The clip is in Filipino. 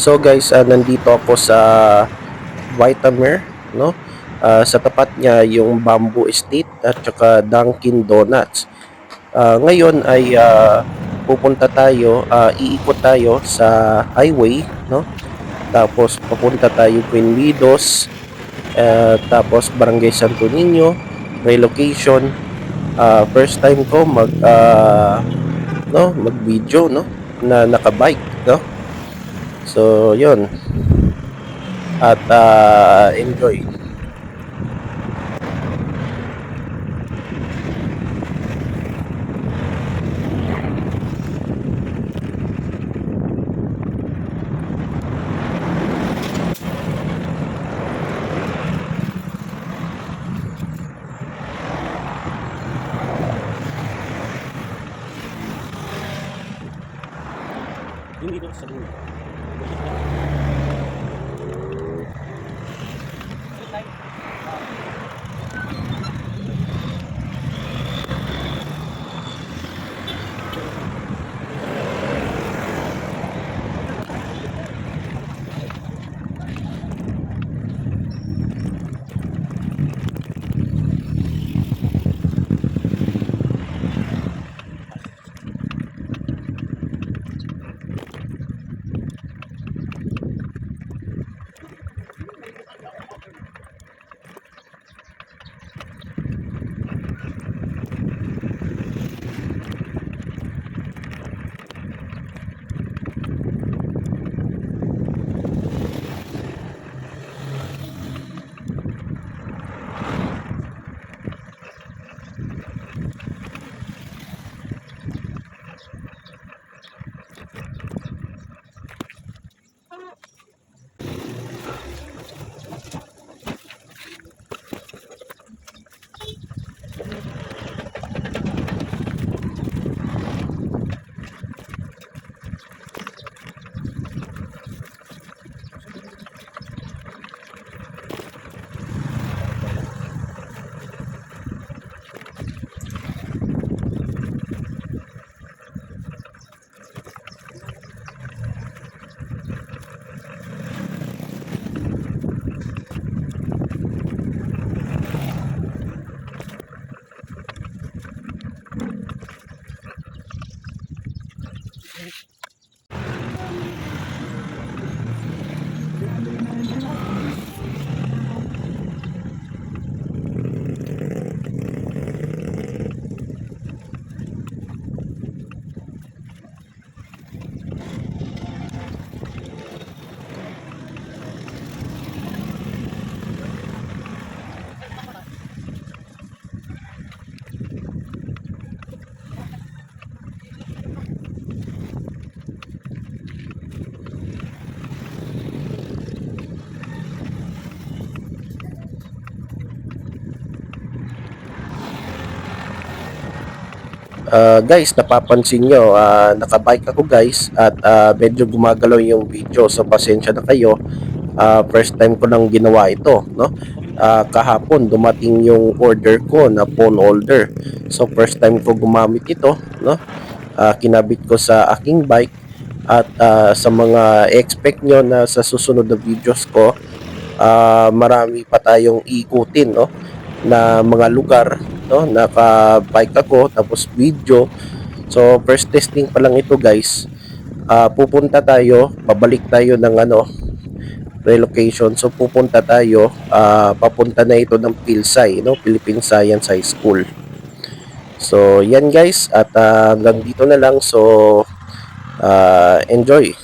So guys, nandito ako sa Vitamere, no? Sa tapat niya yung Bamboo Estate at saka Dunkin Donuts. Ngayon ay pupunta tayo, iikot tayo sa highway, no? Tapos papunta tayo Queen Meadows, tapos Barangay Santo Niño, relocation. First time ko mag-video, no? Na nakabike, no? So, yun. At enjoy. Yung dito sa dulo. Guys, napapansin nyo, nakabike ako guys at medyo gumagalaw yung video, so pasensya na kayo. First time ko lang ginawa ito, no? Kahapon dumating yung order ko na phone holder, so first time ko gumamit ito, no? Kinabit ko sa aking bike at sa mga expect nyo na sa susunod na videos ko, marami pa tayong ikutin, no? Na mga lugar, no? Naka-bike ako tapos video. So first testing pa lang ito guys. Pupunta tayo, pabalik tayo ng relocation. So pupunta tayo, papunta na ito ng Pilsay, no? Philippine Science High School. So yan guys, at hanggang dito na lang. So enjoy.